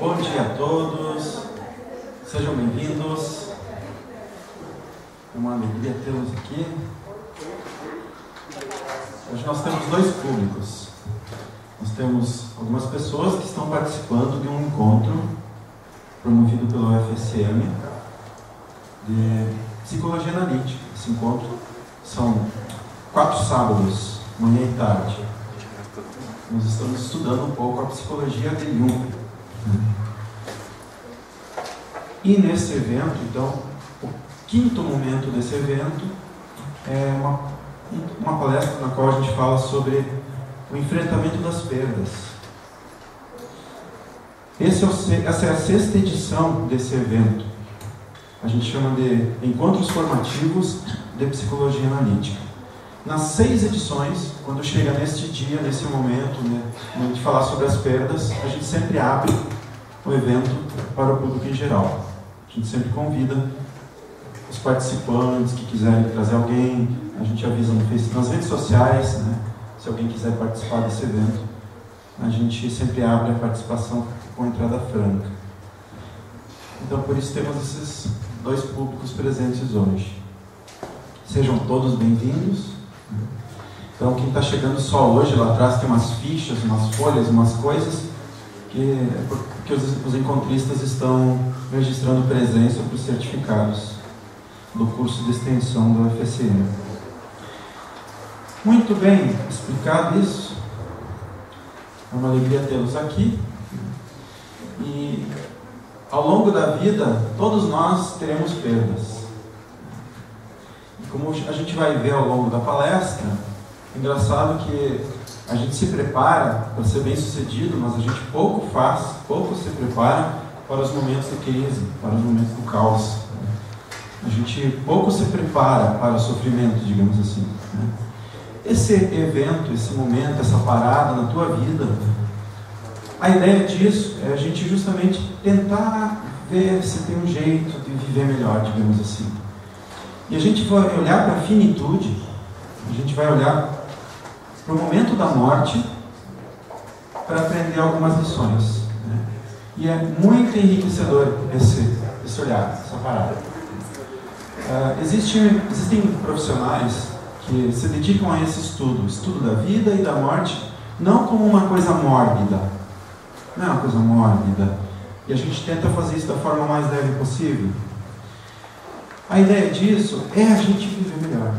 Bom dia a todos, sejam bem-vindos. É uma alegria tê-los aqui. Hoje nós temos dois públicos. Nós temos algumas pessoas que estão participando de um encontro promovido pela UFSM de psicologia analítica. Esse encontro são 4 sábados, manhã e tarde. Nós estamos estudando um pouco a psicologia de Jung. E nesse evento, então, o 5º momento desse evento é uma palestra na qual a gente fala sobre o enfrentamento das perdas. Essa é a 6ª edição desse evento. A gente chama de Encontros Formativos de Psicologia Analítica. Nas 6 edições, quando chega neste dia, nesse momento, né, de falar sobre as perdas, a gente sempre abre o evento para o público em geral. A gente sempre convida os participantes que quiserem trazer alguém, a gente avisa no Facebook, nas redes sociais, né, se alguém quiser participar desse evento, a gente sempre abre a participação com entrada franca. Então, por isso temos esses 2 públicos presentes hoje. Sejam todos bem-vindos. Então, quem está chegando só hoje, lá atrás tem umas fichas, umas folhas, umas coisas, que os encontristas estão registrando presença para os certificados do curso de extensão da UFSM. Muito bem explicado isso. É uma alegria tê-los aqui. E ao longo da vida, todos nós teremos perdas. E como a gente vai ver ao longo da palestra, é engraçado que a gente se prepara para ser bem sucedido, mas a gente pouco se prepara para os momentos de crise, para os momentos do caos. A gente pouco se prepara para o sofrimento, digamos assim. Esse evento, esse momento, essa parada na tua vida, a ideia disso é a gente justamente tentar ver se tem um jeito de viver melhor, digamos assim. E a gente vai olhar para a finitude, a gente vai olhar para o momento da morte para aprender algumas lições. Né? E é muito enriquecedor esse olhar, essa parada. Existem profissionais que se dedicam a esse estudo da vida e da morte, não como uma coisa mórbida. Não é uma coisa mórbida. E a gente tenta fazer isso da forma mais leve possível. A ideia disso é a gente viver melhor.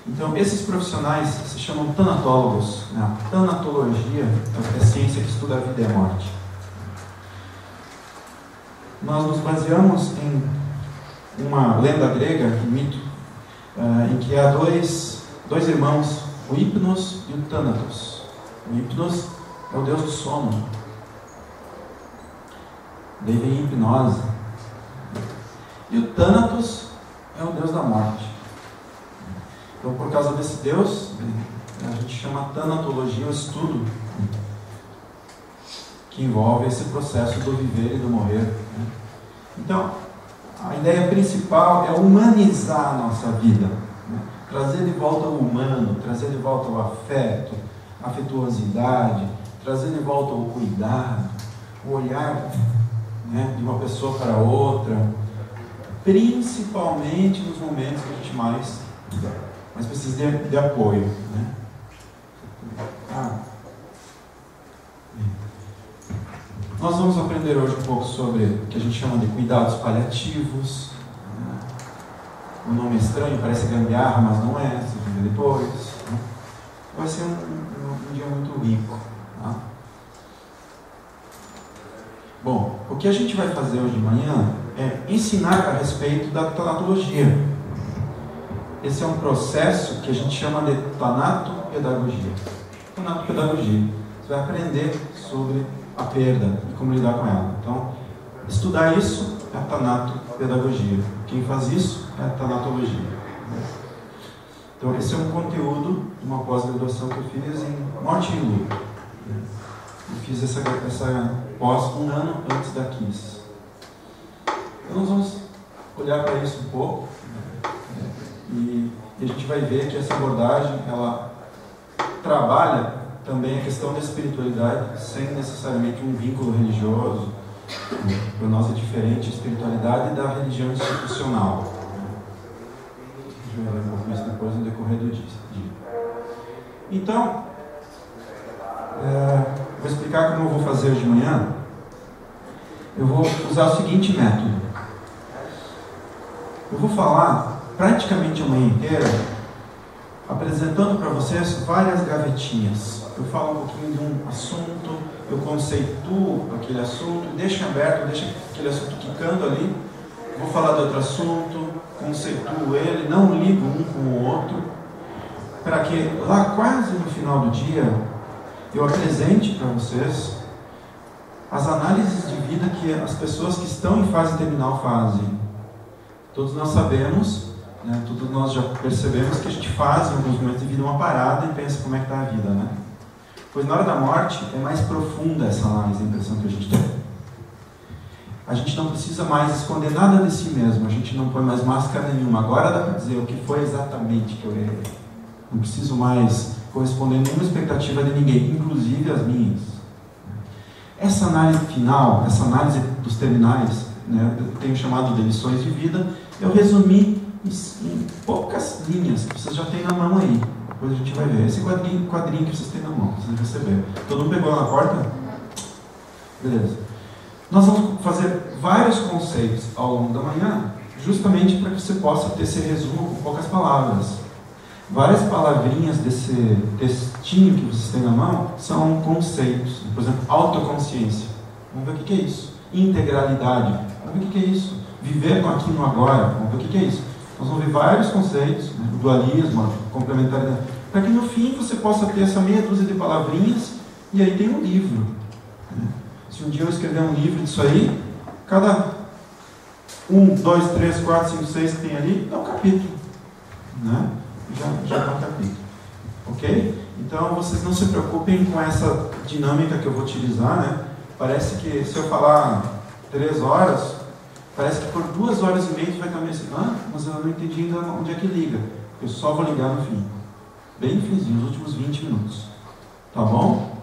Então, esses profissionais se chamam tanatólogos. Né? A tanatologia é a ciência que estuda a vida e a morte. Nós nos baseamos em uma lenda grega, um mito, em que há dois irmãos, o Hipnos e o Thanatos. O Hipnos é o deus do sono. Daí vem a hipnose. E o Thanatos é o deus da morte. Então, por causa desse deus, a gente chama tanatologia o estudo que envolve esse processo do viver e do morrer. Então, a ideia principal é humanizar a nossa vida, né? Trazer de volta o humano, trazer de volta o afeto, afetuosidade, trazendo de volta o cuidado, o olhar, né, de uma pessoa para outra, principalmente nos momentos que a gente mais precisa de apoio, né? Nós vamos aprender hoje um pouco sobre o que a gente chama de cuidados paliativos. O nome é estranho, parece gambiarra, mas não é, você vai ver depois, né? Vai ser um dia muito rico, tá? Bom, o que a gente vai fazer hoje de manhã é ensinar a respeito da tanatologia. Esse é um processo que a gente chama de tanatopedagogia. Tanatopedagogia. Você vai aprender sobre a perda e como lidar com ela. Então, estudar isso é a tanatopedagogia. Quem faz isso é a tanatologia. Então, esse é um conteúdo de uma pós-graduação que eu fiz em Morte e Luto. Eu fiz essa pós um ano antes da KISS. Então, nós vamos olhar para isso um pouco, e a gente vai ver que essa abordagem, ela trabalha também a questão da espiritualidade sem necessariamente um vínculo religioso. Para nós é diferente a espiritualidade da religião institucional. A gente vai ver um pouco isso depois no decorrer do dia. Então, vou explicar como eu vou fazer hoje de manhã. Eu vou usar o seguinte método. Eu vou falar praticamente a manhã inteira, apresentando para vocês várias gavetinhas. Eu falo um pouquinho de um assunto, eu conceituo aquele assunto, deixo aberto, deixo aquele assunto quicando ali, vou falar de outro assunto, conceituo ele, não ligo um com o outro, para que lá quase no final do dia eu apresente para vocês as análises de vida que as pessoas que estão em fase terminal fazem. Todos nós sabemos, né, todos nós já percebemos que a gente faz em alguns momentos de vida uma parada e pensa como é que está a vida, né? Pois na hora da morte é mais profunda essa análise, a impressão que a gente tem. A gente não precisa mais esconder nada de si mesmo, a gente não põe mais máscara nenhuma. Agora dá para dizer o que foi exatamente que eu errei. Não preciso mais corresponder a nenhuma expectativa de ninguém, inclusive as minhas. Essa análise final, essa análise dos terminais, né, eu tenho chamado de lições de vida, eu resumi em poucas linhas que vocês já têm na mão aí. Depois a gente vai ver. Esse quadrinho que vocês têm na mão, vocês receberam. Todo mundo pegou na porta? Beleza. Nós vamos fazer vários conceitos ao longo da manhã, justamente para que você possa ter esse resumo com poucas palavras. Várias palavrinhas desse textinho que vocês têm na mão são conceitos. Por exemplo, autoconsciência. Vamos ver o que é isso. Integralidade. Vamos ver o que é isso. Viver com aqui no agora. Vamos ver o que é isso. Nós vamos ver vários conceitos, né? O dualismo, a complementaridade, para que no fim você possa ter essa meia dúzia de palavrinhas e aí tem um livro. Né? Se um dia eu escrever um livro disso aí, cada 1, 2, 3, 4, 5, 6 que tem ali, dá um capítulo. Né? Já dá um capítulo. Ok? Então vocês não se preocupem com essa dinâmica que eu vou utilizar. Né? Parece que se eu falar 3 horas... Parece que por 2 horas e meia vai estar meio assim, mas eu não entendi ainda onde é que liga. Eu só vou ligar no fim. Bem no finzinho, nos últimos 20 minutos. Tá bom?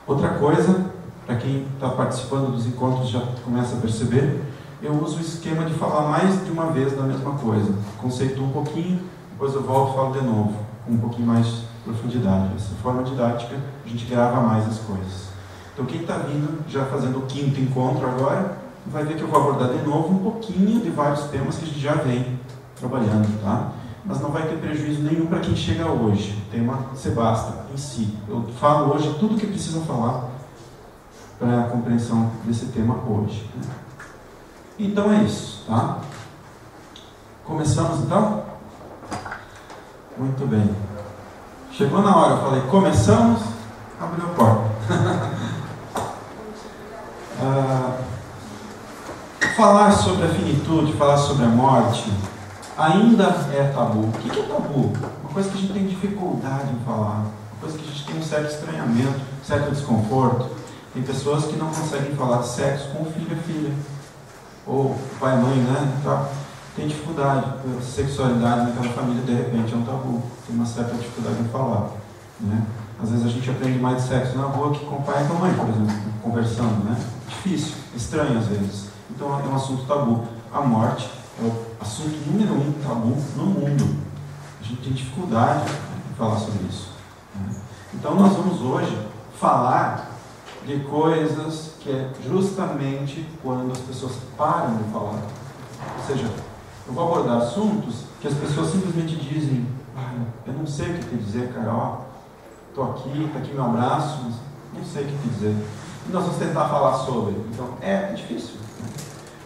Outra coisa, para quem está participando dos encontros já começa a perceber, eu uso o esquema de falar mais de uma vez da mesma coisa. Conceituo um pouquinho, depois eu volto e falo de novo, com um pouquinho mais de profundidade. Dessa forma didática, a gente grava mais as coisas. Então quem está vindo, já fazendo o 5º encontro agora, vai ver que eu vou abordar de novo um pouquinho de vários temas que a gente já vem trabalhando, tá? Mas não vai ter prejuízo nenhum para quem chega hoje. O tema se basta em si. Eu falo hoje tudo o que precisa falar para a compreensão desse tema hoje. Né? Então é isso, tá? Começamos então? Muito bem. Chegou na hora, eu falei, começamos, abriu a porta. Falar sobre a finitude, falar sobre a morte, ainda é tabu. O que é tabu? Uma coisa que a gente tem dificuldade em falar, uma coisa que a gente tem um certo estranhamento, certo desconforto. Tem pessoas que não conseguem falar de sexo com o filho e filha, ou pai e mãe, né? Tá? Tem dificuldade, sexualidade naquela família de repente é um tabu, tem uma certa dificuldade em falar. Né? Às vezes a gente aprende mais de sexo na rua que com o pai e com a mãe, por exemplo, conversando, né? Difícil, estranho às vezes. Então é um assunto tabu. A morte é o assunto número 1 tabu no mundo. A gente tem dificuldade em falar sobre isso, né? Então nós vamos hoje falar de coisas que é justamente quando as pessoas param de falar. Ou seja, eu vou abordar assuntos que as pessoas simplesmente dizem: eu não sei o que te dizer, cara, estou aqui, está aqui meu abraço, mas não sei o que te dizer. E nós vamos tentar falar sobre. Então, é difícil, né?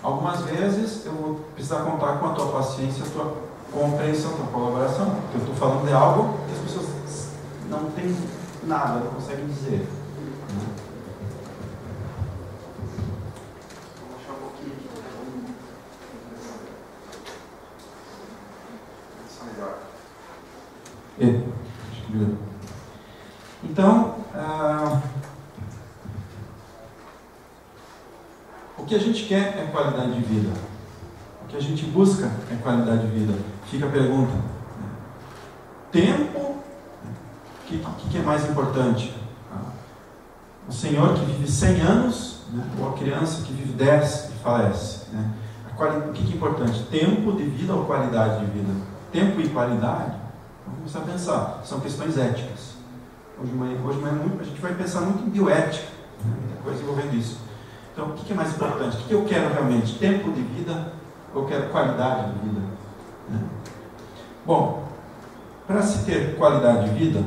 Algumas vezes eu vou precisar contar com a tua paciência, a tua compreensão, a tua colaboração, porque eu estou falando de algo que as pessoas não têm nada, não conseguem dizer, né? Então, o que a gente quer é qualidade de vida. O que a gente busca é qualidade de vida. Fica a pergunta: tempo, o que é mais importante? O senhor que vive 100 anos, né, ou a criança que vive 10 e falece, né? O que é importante? Tempo de vida ou qualidade de vida? Tempo e qualidade? Vamos começar a pensar. São questões éticas. Hoje a gente vai pensar muito em bioética, né? Muita coisa envolvendo isso. Então, o que é mais importante? O que eu quero realmente? Tempo de vida ou eu quero qualidade de vida, né? Bom, para se ter qualidade de vida,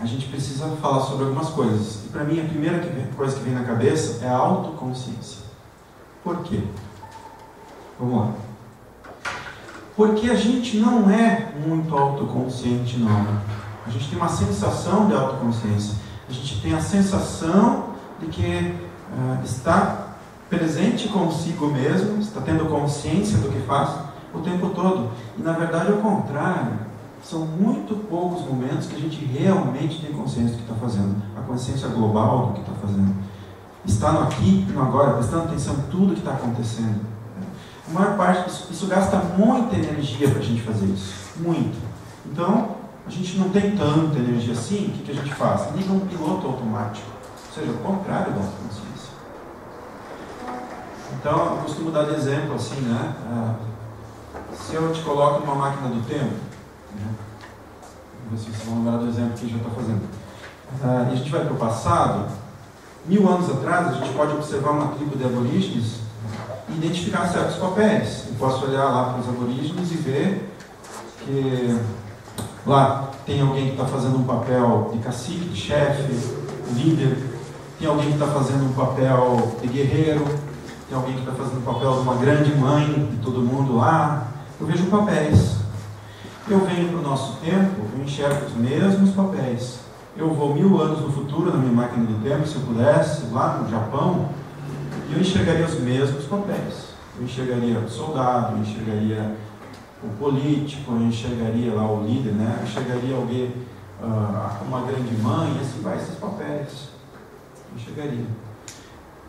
a gente precisa falar sobre algumas coisas. E para mim, a primeira coisa que vem na cabeça é a autoconsciência. Por quê? Vamos lá. Porque a gente não é muito autoconsciente, não. A gente tem uma sensação de autoconsciência. A gente tem a sensação de que está presente consigo mesmo, está tendo consciência do que faz o tempo todo. E na verdade é o contrário. São muito poucos momentos que a gente realmente tem consciência do que está fazendo. A consciência global do que está fazendo. Está no aqui e no agora, prestando atenção em tudo que está acontecendo. A maior parte, isso gasta muita energia para a gente fazer isso. Muito. Então, a gente não tem tanta energia assim, o que a gente faz? Liga um piloto automático. Ou seja, o contrário da consciência. Então, eu costumo dar de exemplo assim, né? Se eu te coloco numa máquina do tempo, né? Vamos ver se vocês vão lembrar do exemplo que a gente já está fazendo. E a gente vai para o passado. 1000 anos atrás, a gente pode observar uma tribo de aborígenes e identificar certos papéis. Eu posso olhar lá para os aborígenes e ver que lá tem alguém que está fazendo um papel de cacique, de chefe, líder. Tem alguém que está fazendo um papel de guerreiro. Tem alguém que está fazendo o papel de uma grande mãe de todo mundo lá. Eu vejo papéis. Eu venho para o nosso tempo, eu enxergo os mesmos papéis. Eu vou 1000 anos no futuro, na minha máquina do tempo, se eu pudesse, lá no Japão, e eu enxergaria os mesmos papéis. Eu enxergaria o soldado, eu enxergaria o político, eu enxergaria lá o líder, né? Eu enxergaria alguém, uma grande mãe, assim vai, esses papéis. Eu enxergaria.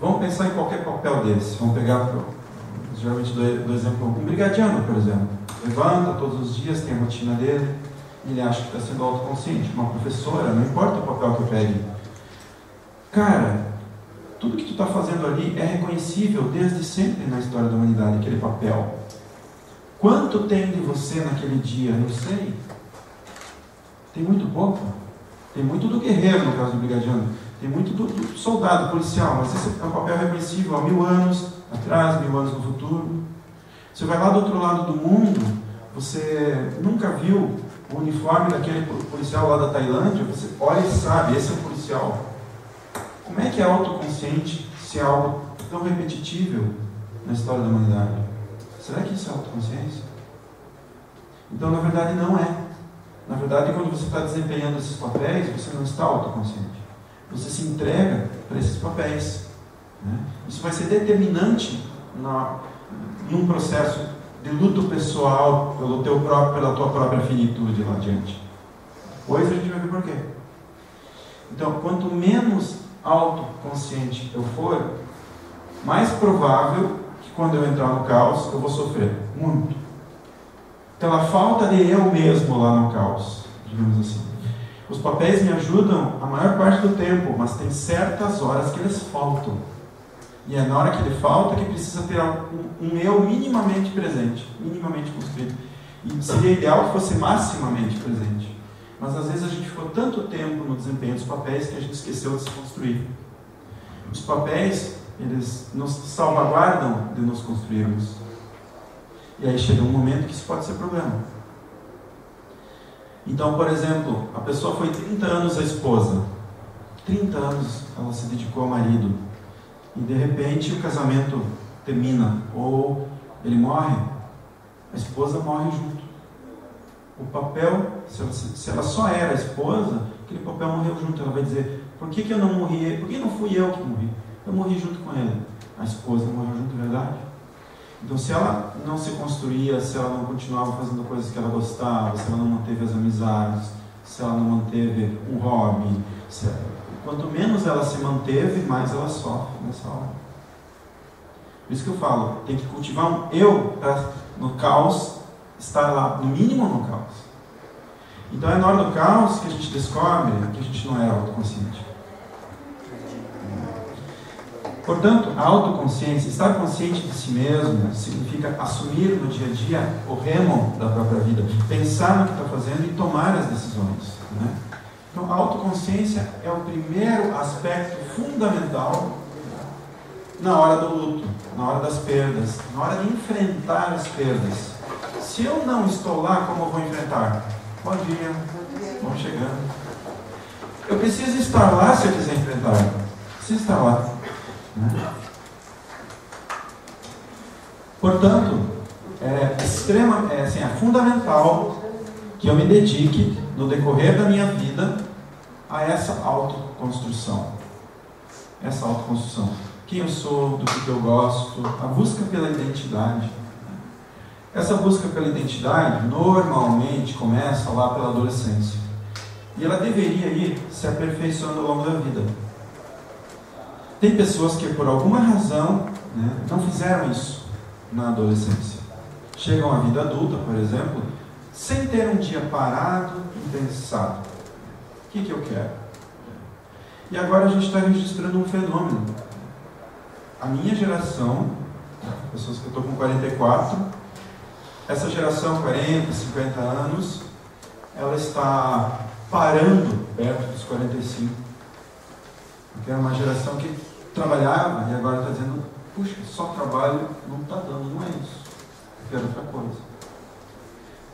Vamos pensar em qualquer papel desse. Vamos pegar, geralmente do exemplo, um brigadiano, por exemplo. Levanta todos os dias, tem a rotina dele, e ele acha que está sendo autoconsciente. Uma professora, não importa o papel que eu pegue. Cara, tudo que tu está fazendo ali é reconhecível desde sempre na história da humanidade, aquele papel. Quanto tem de você naquele dia? Não sei. Tem muito pouco. Tem muito do guerreiro, no caso do brigadiano. Tem muito do soldado, policial. Mas esse é um papel reconhecível há 1000 anos atrás, 1000 anos no futuro. Você vai lá do outro lado do mundo, você nunca viu o uniforme daquele policial lá da Tailândia, você olha e sabe, esse é o policial. Como é que é autoconsciente se é algo tão repetível na história da humanidade? Será que isso é autoconsciência? Então, na verdade, não é. Na verdade, quando você está desempenhando esses papéis, você não está autoconsciente. Você se entrega para esses papéis, né? Isso vai ser determinante num processo de luto pessoal pela tua própria finitude lá adiante. Depois a gente vai ver por quê. Então, quanto menos autoconsciente eu for, mais provável que quando eu entrar no caos, eu vou sofrer muito. Pela falta de eu mesmo lá no caos, digamos assim. Os papéis me ajudam a maior parte do tempo, mas tem certas horas que eles faltam. E é na hora que ele falta que precisa ter um eu minimamente presente, minimamente construído. E seria ideal que fosse maximamente presente. Mas às vezes a gente ficou tanto tempo no desempenho dos papéis que a gente esqueceu de se construir. Os papéis, eles nos salvaguardam de nos construirmos. E aí chega um momento que isso pode ser problema. Então, por exemplo, a pessoa foi 30 anos a esposa. 30 anos ela se dedicou ao marido. E de repente o casamento termina. Ou ele morre, a esposa morre junto. O papel, se ela só era a esposa, aquele papel morreu junto. Ela vai dizer, por que eu não morri? Por que não fui eu que morri? Eu morri junto com ele. A esposa morreu junto, é verdade? Então, se ela não se construía, se ela não continuava fazendo coisas que ela gostava, se ela não manteve as amizades, se ela não manteve um hobby, quanto menos ela se manteve, mais ela sofre nessa hora. Por isso que eu falo, tem que cultivar um eu para no caos estar lá, no mínimo no caos. Então é na hora do caos que a gente descobre que a gente não é autoconsciente. Portanto, a autoconsciência, estar consciente de si mesmo, significa assumir no dia a dia o remo da própria vida, pensar no que está fazendo e tomar as decisões. Né? Então, a autoconsciência é o primeiro aspecto fundamental na hora do luto, na hora das perdas, na hora de enfrentar as perdas. Se eu não estou lá, como eu vou enfrentar? Bom dia, vamos chegando. Eu preciso estar lá se eu quiser enfrentar. Preciso estar lá. Né? Portanto, é fundamental que eu me dedique no decorrer da minha vida a essa autoconstrução. Essa autoconstrução. Quem eu sou, do que eu gosto, a busca pela identidade. Essa busca pela identidade normalmente começa lá pela adolescência. E ela deveria ir se aperfeiçoando ao longo da vida. Tem pessoas que por alguma razão, né, não fizeram isso na adolescência. Chegam à vida adulta, por exemplo, sem ter um dia parado e pensado. O que eu quero? E agora a gente está registrando um fenômeno. A minha geração, pessoas que eu estou com 44, essa geração 40, 50 anos, ela está parando perto dos 45. Porque é uma geração que trabalhava e agora está dizendo, puxa, só trabalho não está dando, não é isso. Eu quero outra coisa.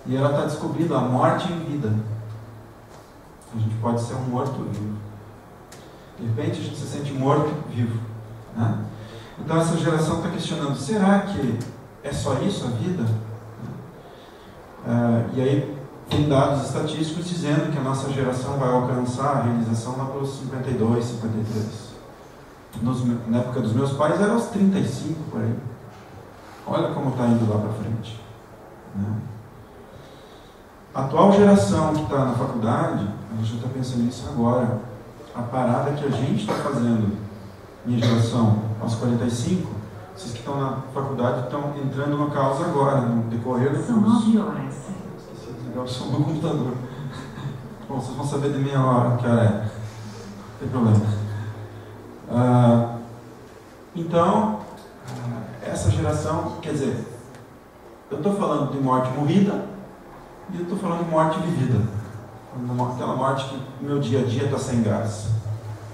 E ela está descobrindo a morte em vida. A gente pode ser um morto-vivo. De repente a gente se sente morto-vivo. Né? Então essa geração está questionando, será que é só isso a vida? E aí tem dados estatísticos dizendo que a nossa geração vai alcançar a realização lá pelos 52, 53. Na época dos meus pais era aos 35 por aí. Olha como está indo lá para frente. Né? A atual geração que está na faculdade, a gente já está pensando nisso agora. A parada que a gente está fazendo, minha geração, aos 45, vocês que estão na faculdade estão entrando no caos agora, no decorrer do curso. São 9 horas. Esqueci de desligar o som do computador. Bom, vocês vão saber de meia hora que hora é. Não tem problema. Então, essa geração, quer dizer, eu estou falando de morte morrida e eu estou falando de morte vivida. Aquela morte que meu dia a dia está sem graça.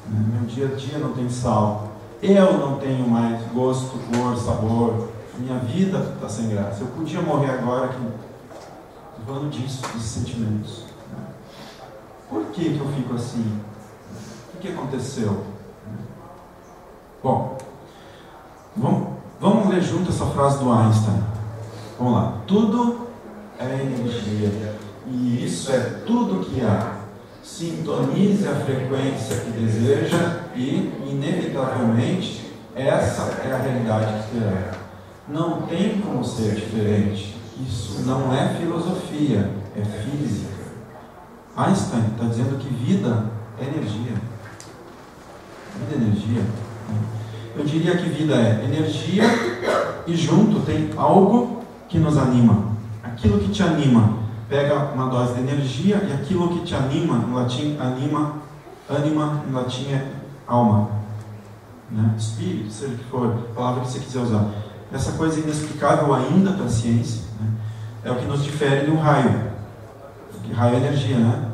Meu dia a dia não tem sal. Eu não tenho mais gosto, cor, sabor. Minha vida está sem graça. Eu podia morrer agora aqui. Estou falando disso, desses sentimentos. Por que eu fico assim? O que aconteceu? Bom, vamos ler junto essa frase do Einstein. Vamos lá. Tudo é energia. E isso é tudo que há. Sintonize a frequência que deseja e, inevitavelmente, essa é a realidade que terá. Não tem como ser diferente. Isso não é filosofia, é física. Einstein está dizendo que vida é energia. Vida é energia. Eu diria que vida é energia e junto tem algo que nos anima. Aquilo que te anima pega uma dose de energia e aquilo que te anima, no latim, anima, no latim é alma, né? Espírito, seja o que for, a palavra que você quiser usar. Essa coisa inexplicável ainda para a ciência, né? É o que nos difere de um raio. Porque raio é energia, né?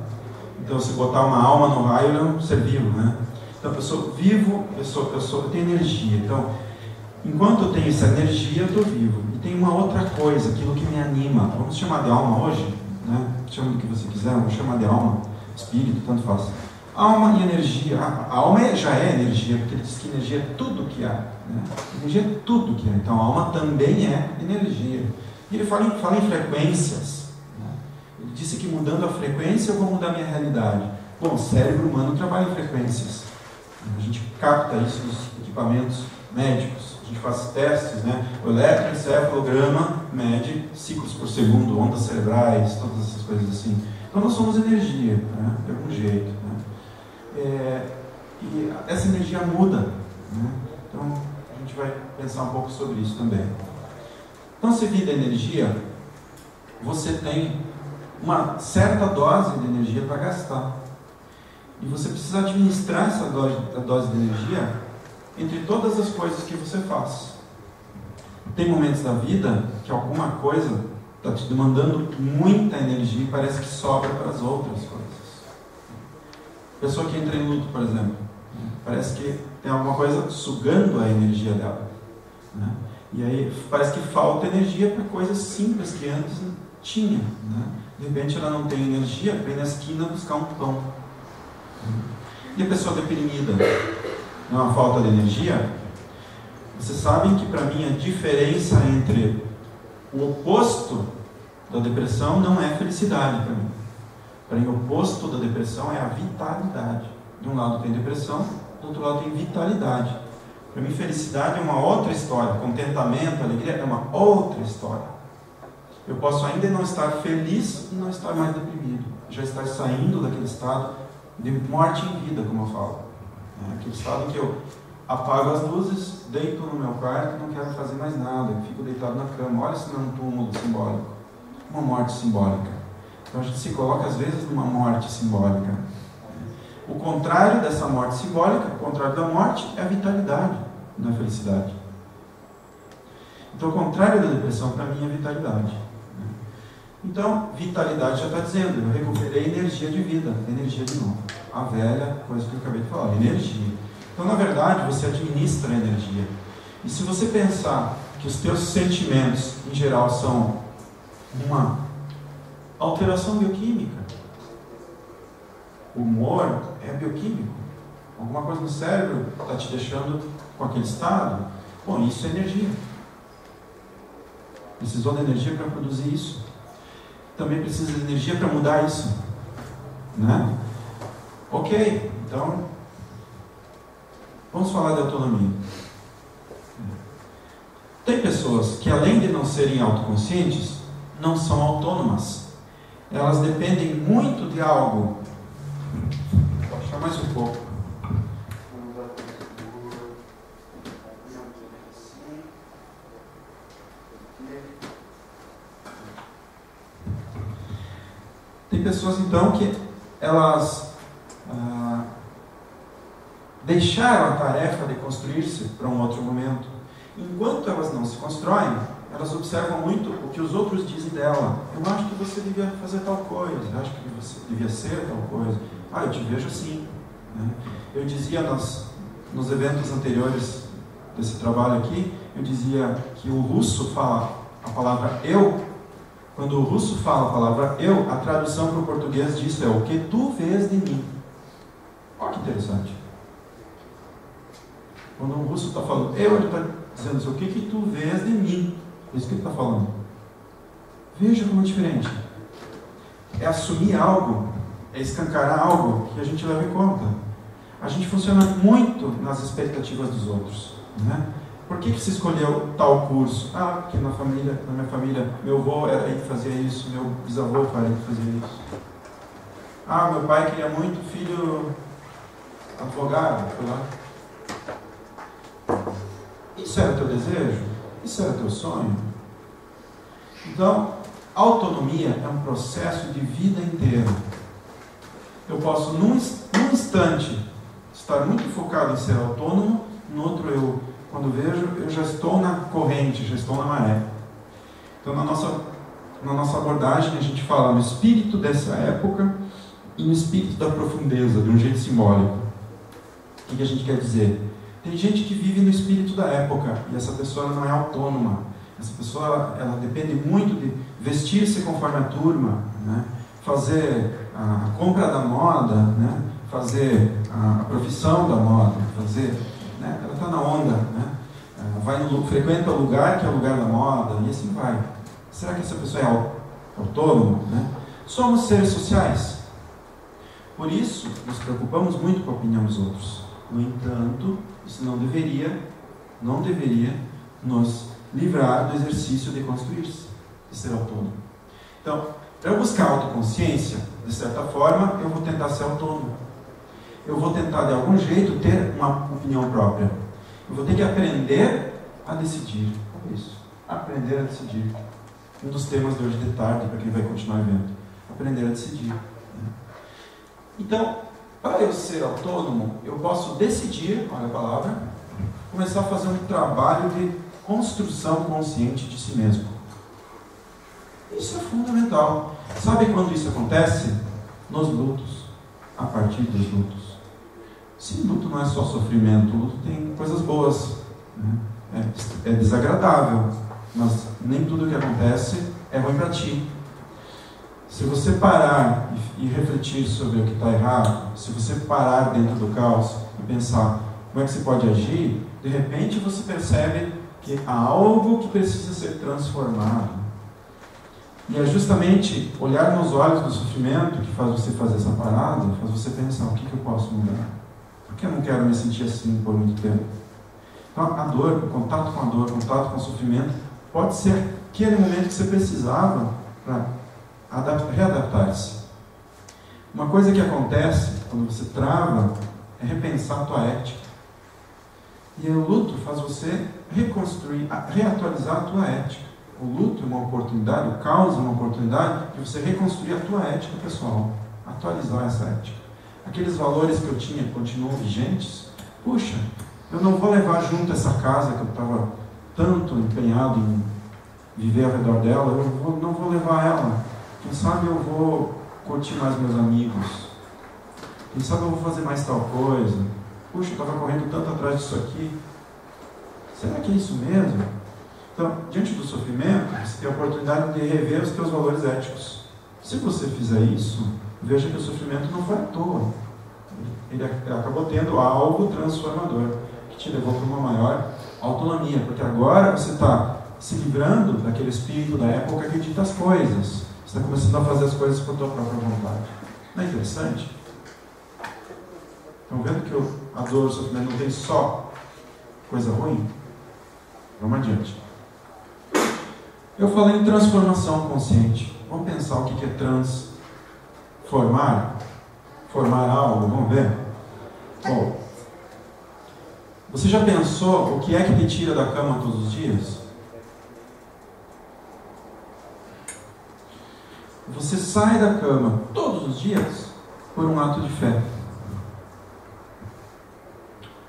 Então, se botar uma alma no raio, ele é um ser vivo, né? Então, eu sou vivo, eu tenho energia. Então, enquanto eu tenho essa energia, eu estou vivo. E tem uma outra coisa, aquilo que me anima. Vamos chamar de alma hoje, né? Chama do que você quiser, vamos chamar de alma, espírito, tanto faz. Alma e energia. A alma já é energia, porque ele diz que energia é tudo que há, né? Energia é tudo que há. Então, a alma também é energia. E ele fala em frequências, né? Ele disse que mudando a frequência eu vou mudar a minha realidade. Bom, o cérebro humano trabalha em frequências. A gente capta isso nos equipamentos médicos. A gente faz testes, né? O eletroencefalograma mede ciclos por segundo, ondas cerebrais, todas essas coisas assim. Então nós somos energia, né? De algum jeito, né? E essa energia muda, né? Então a gente vai pensar um pouco sobre isso também. Então, se vida é energia, você tem uma certa dose de energia para gastar. E você precisa administrar essa dose de energia entre todas as coisas que você faz. Tem momentos da vida que alguma coisa está te demandando muita energia e parece que sobra para as outras coisas. Pessoa que entra em luto, por exemplo, parece que tem alguma coisa sugando a energia dela, né? E aí parece que falta energia para coisas simples que antes tinha, né? De repente ela não tem energia para ir na esquina buscar um pão. E a pessoa deprimida, não é uma falta de energia? Vocês sabem que para mim a diferença entre o oposto da depressão não é felicidade para mim. Para mim o oposto da depressão é a vitalidade. De um lado tem depressão, do outro lado tem vitalidade. Para mim felicidade é uma outra história, contentamento, alegria é uma outra história. Eu posso ainda não estar feliz e não estar mais deprimido, já estar saindo daquele estado de morte em vida, como eu falo. Aquele estado em que eu apago as luzes, deito no meu quarto e não quero fazer mais nada, eu fico deitado na cama. Olha se não é um túmulo simbólico, uma morte simbólica. Então a gente se coloca às vezes numa morte simbólica. O contrário dessa morte simbólica, o contrário da morte é a vitalidade, não é a felicidade. Então o contrário da depressão para mim é a vitalidade. Então, vitalidade já está dizendo, eu recuperei energia de vida, energia de novo. A velha coisa que eu acabei de falar, energia. Então, na verdade, você administra a energia. E se você pensar que os teus sentimentos, em geral, são uma alteração bioquímica, o humor é bioquímico, alguma coisa no cérebro está te deixando com aquele estado, bom, isso é energia. Precisou de energia para produzir isso. Também precisa de energia para mudar isso, né? Ok, então vamos falar de autonomia. Tem pessoas que, além de não serem autoconscientes, não são autônomas. Elas dependem muito de algo. Vou achar mais um pouco. Tem pessoas, então, que elas deixaram a tarefa de construir-se para um outro momento. Enquanto elas não se constroem, elas observam muito o que os outros dizem dela. Eu acho que você devia fazer tal coisa, eu acho que você devia ser tal coisa. Ah, eu te vejo assim, né? Eu dizia nos eventos anteriores desse trabalho aqui, eu dizia que o russo fala a palavra eu. Quando o russo fala a palavra eu, a tradução para o português disso é o que tu vês de mim. Olha que interessante. Quando o russo está falando eu, ele está dizendo assim, o que tu vês de mim. É isso que ele está falando. Veja como é diferente. É assumir algo, é escancarar algo que a gente leva em conta. A gente funciona muito nas expectativas dos outros, né? Por que se escolheu tal curso? Ah, porque na minha família, meu avô era aí que fazia isso, meu bisavô era aí que fazia isso. Ah, meu pai queria muito filho advogado, foi lá. Isso era teu desejo? Isso era teu sonho? Então, autonomia é um processo de vida inteira. Eu posso, num instante, estar muito focado em ser autônomo, no outro, quando vejo, eu já estou na corrente, já estou na maré. Então, na nossa abordagem, a gente fala no espírito dessa época e no espírito da profundeza, de um jeito simbólico. O que a gente quer dizer? Tem gente que vive no espírito da época e essa pessoa não é autônoma. Essa pessoa ela depende muito de vestir-se conforme a turma, né? Fazer a compra da moda, né? Fazer a profissão da moda, né? Ela está na onda, né? Frequenta o lugar que é o lugar da moda e assim vai. Será que essa pessoa é autônoma? Né? Somos seres sociais. Por isso, nos preocupamos muito com a opinião dos outros. No entanto, isso não deveria nos livrar do exercício de construir-se, de ser autônomo. Então, para eu buscar autoconsciência, de certa forma, eu vou tentar ser autônomo. Eu vou tentar, de algum jeito, ter uma opinião própria. Eu vou ter que aprender a decidir. É isso. Aprender a decidir. Um dos temas de hoje de tarde, para quem vai continuar vendo. Aprender a decidir. Então, para eu ser autônomo, eu posso decidir, olha a palavra, começar a fazer um trabalho de construção consciente de si mesmo. Isso é fundamental. Sabe quando isso acontece? Nos lutos. A partir dos lutos. Sim, luto não é só sofrimento. O luto tem coisas boas. Né? É desagradável. Mas nem tudo que acontece é ruim para ti. Se você parar e refletir sobre o que está errado, se você parar dentro do caos e pensar como é que você pode agir, de repente você percebe que há algo que precisa ser transformado. E é justamente olhar nos olhos do sofrimento que faz você fazer essa parada, faz você pensar, o que eu posso mudar? Por que eu não quero me sentir assim por muito tempo? Então a dor, o contato com a dor, o contato com o sofrimento, pode ser aquele momento que você precisava para readaptar-se. Uma coisa que acontece quando você trava é repensar a tua ética. E o luto faz você reconstruir, reatualizar a tua ética. O luto é uma oportunidade, o caos é uma oportunidade de você reconstruir a tua ética pessoal, atualizar essa ética. Aqueles valores que eu tinha continuam vigentes. Puxa, eu não vou levar junto essa casa que eu estava tanto empenhado em viver ao redor dela, não vou levar ela. Quem sabe eu vou curtir mais meus amigos. Quem sabe eu vou fazer mais tal coisa. Puxa, eu estava correndo tanto atrás disso aqui. Será que é isso mesmo? Então, diante do sofrimento, você tem a oportunidade de rever os teus valores éticos. Se você fizer isso, veja que o sofrimento não foi à toa. Ele acabou tendo algo transformador, que te levou para uma maior autonomia. Porque agora você está se livrando daquele espírito da época que dita as coisas. Você está começando a fazer as coisas por tua própria vontade. Não é interessante? Estão vendo que a dor, o sofrimento não tem só coisa ruim? Vamos adiante. Eu falei em transformação consciente. Vamos pensar o que é transformar? Formar algo, vamos ver? Bom, você já pensou o que é que te tira da cama todos os dias? Você sai da cama todos os dias por um ato de fé.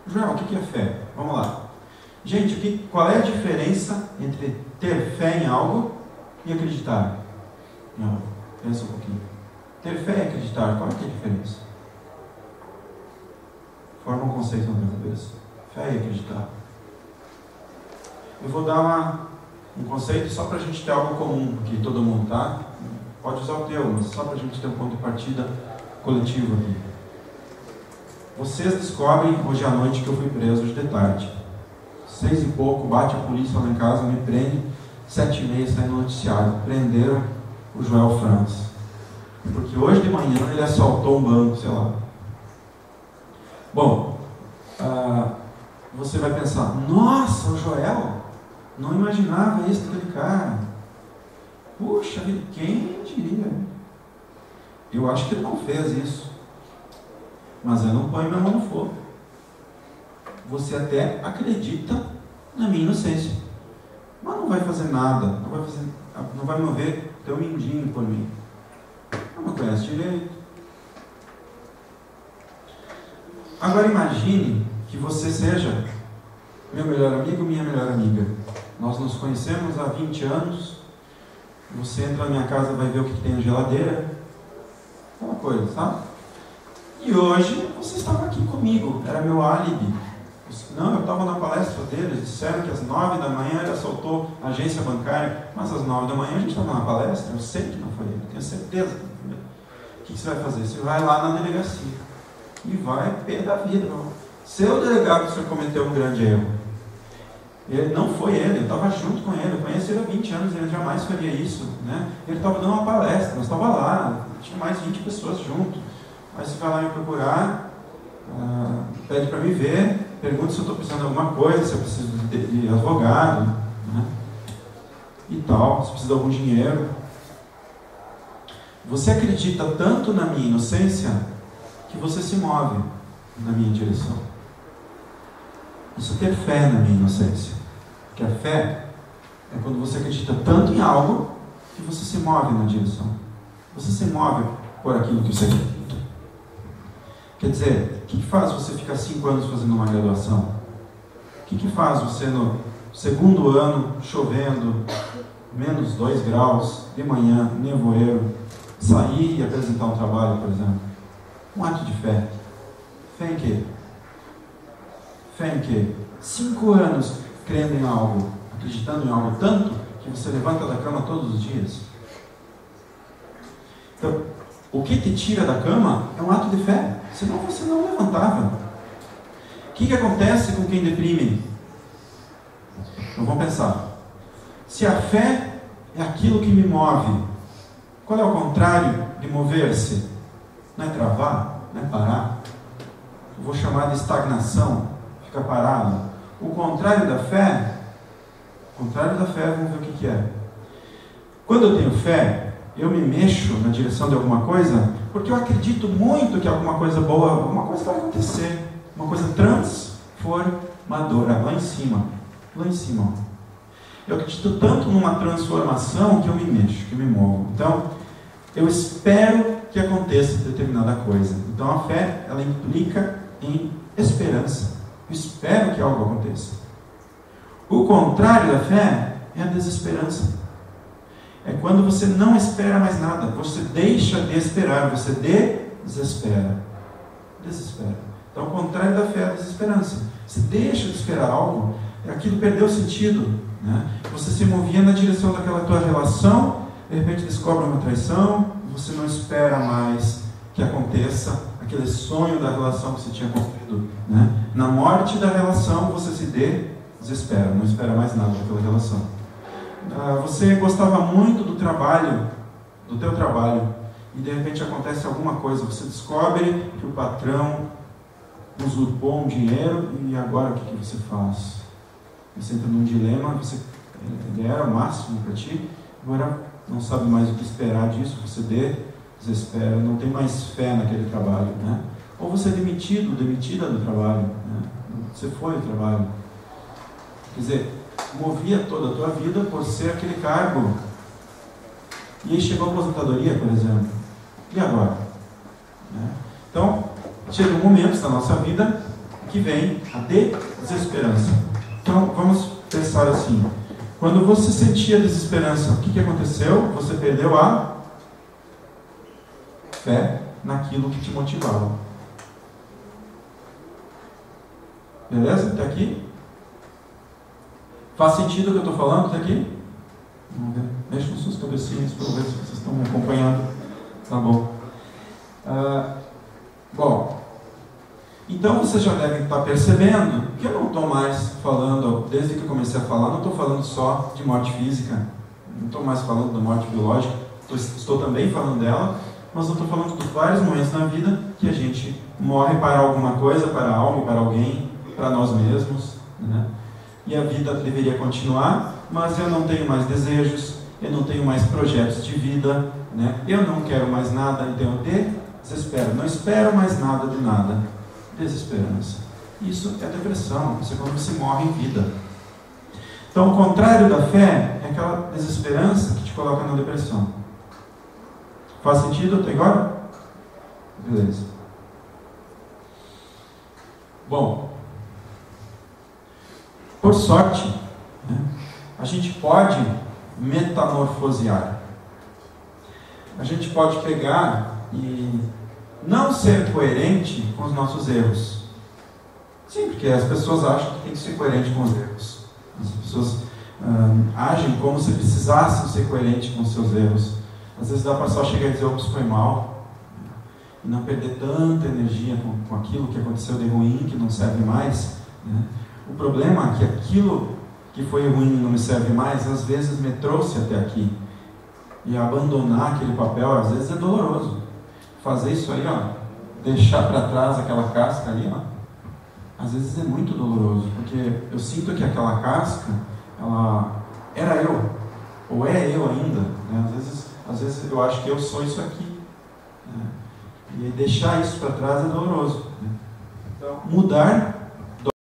Joel, o que é fé? Vamos lá. Gente, qual é a diferença entre ter fé em algo e acreditar em algo? Pensa um pouquinho. Ter fé e acreditar, qual é a diferença? Forma um conceito na minha cabeça. Fé e acreditar. Eu vou dar um conceito só para a gente ter algo comum aqui, todo mundo, tá? Pode usar o teu, mas só para a gente ter um ponto de partida coletivo aqui. Vocês descobrem hoje à noite que eu fui preso hoje de tarde. 6 e pouco, bate a polícia lá em casa, me prende. 7h30 sai no noticiário. Prenderam o Joel Franz. Porque hoje de manhã ele assaltou um banco, sei lá. Bom, você vai pensar, nossa, o Joel, não imaginava isso daquele cara. Puxa, quem diria? Eu acho que ele não fez isso. Mas eu não ponho minha mão no fogo. Você até acredita na minha inocência. Mas não vai fazer nada. Não vai mover teu mindinho por mim. Não conhece direito. Agora imagine que você seja meu melhor amigo, minha melhor amiga. Nós nos conhecemos há 20 anos. Você entra na minha casa e vai ver o que tem na geladeira. Aquela coisa, sabe? E hoje você estava aqui comigo. Era meu álibi. Não, eu estava na palestra deles. Disseram que às 9 da manhã ele assaltou a agência bancária. Mas às 9 da manhã a gente estava na palestra. Eu sei que não foi ele. Tenho certeza que não foi ele. O que você vai fazer? Você vai lá na delegacia. E vai pé da vida. Seu delegado, o senhor cometeu um grande erro. Ele, não foi ele, eu estava junto com ele, eu conheço ele há 20 anos, ele jamais faria isso, né? Ele estava dando uma palestra, nós estava lá, tinha mais de 20 pessoas junto. Aí você vai lá me procurar, pede para me ver, pergunta se eu estou precisando de alguma coisa, se eu preciso de advogado, né? E tal, se precisa de algum dinheiro. Você acredita tanto na minha inocência que você se move na minha direção. Isso é ter fé na minha inocência. Porque a fé é quando você acredita tanto em algo que você se move na direção. Você se move por aquilo que você acredita. Quer dizer, o que faz você ficar 5 anos fazendo uma graduação? O que faz você no segundo ano, chovendo, menos 2 graus, de manhã, nevoeiro, sair e apresentar um trabalho, por exemplo? Um ato de fé. Fé em quê? Fé em quê? 5 anos crendo em algo, acreditando em algo tanto que você levanta da cama todos os dias. Então, o que te tira da cama é um ato de fé, senão você não levantava. O que acontece com quem deprime? Então vamos pensar. Se a fé é aquilo que me move, qual é o contrário de mover-se? Não é travar, não é parar. Eu vou chamar de estagnação, ficar parado. O contrário da fé, vamos ver o que é. Quando eu tenho fé, eu me mexo na direção de alguma coisa, porque eu acredito muito que alguma coisa boa, alguma coisa vai acontecer, uma coisa transformadora, lá em cima. Eu acredito tanto numa transformação que eu me mexo, que eu me movo. Então, eu espero que aconteça determinada coisa. Então, a fé, ela implica em esperança. Eu espero que algo aconteça. O contrário da fé é a desesperança. É quando você não espera mais nada. Você deixa de esperar. Você desespera. Então, o contrário da fé é a desesperança. Você deixa de esperar algo, aquilo perdeu sentido, né? Você se movia na direção daquela tua relação, de repente descobre uma traição, você não espera mais que aconteça aquele sonho da relação que você tinha construído, né? Na morte da relação você se desespera, não espera mais nada daquela relação. Você gostava muito do teu trabalho, e de repente acontece alguma coisa, você descobre que o patrão usurpou um dinheiro, e agora o que você faz? Você entra num dilema, ele era o máximo para ti, agora não sabe mais o que esperar disso, você desespera, não tem mais fé naquele trabalho, né? Ou você é demitida do trabalho, né? Você foi do trabalho. Quer dizer, movia toda a tua vida por ser aquele cargo. E aí chegou a aposentadoria, por exemplo. E agora? Né? Então, chegam momentos da nossa vida que vem a desesperança. Então, vamos pensar assim. Quando você sentia desesperança, o que aconteceu? Você perdeu a fé naquilo que te motivava. Beleza? Até aqui? Faz sentido o que eu estou falando até aqui? Vamos ver. Mexe com suas cabecinhas para ver se vocês estão me acompanhando. Tá bom. Bom, então vocês já devem estar percebendo que eu não estou mais falando, desde que eu comecei a falar, não estou falando só de morte física, não estou mais falando da morte biológica, estou também falando dela, mas eu estou falando dos vários momentos na vida que a gente morre para alguma coisa, para algo, para alguém, para nós mesmos, né? E a vida deveria continuar, mas eu não tenho mais desejos, eu não tenho mais projetos de vida, né? Eu não quero mais nada, então eu desespero, não espero mais nada de nada. Desesperança. Isso é depressão, isso é quando você morre em vida. Então, o contrário da fé é aquela desesperança que te coloca na depressão. Faz sentido até agora? Beleza. Bom, por sorte, né, a gente pode metamorfosear. A gente pode pegar e não ser coerente com os nossos erros. Sim, porque as pessoas acham que tem que ser coerente com os erros. As pessoas agem como se precisassem ser coerentes com os seus erros. Às vezes dá para só chegar e dizer, ops, foi mal, e não perder tanta energia com aquilo que aconteceu de ruim, que não serve mais, né? O problema é que aquilo que foi ruim e não me serve mais, às vezes me trouxe até aqui. E abandonar aquele papel, às vezes é doloroso. Fazer isso aí, ó, deixar para trás aquela casca ali, ó, às vezes é muito doloroso, porque eu sinto que aquela casca, ela era eu, ou é eu ainda, né? Às vezes eu acho que eu sou isso aqui, né? E deixar isso para trás é doloroso, né? Então, mudar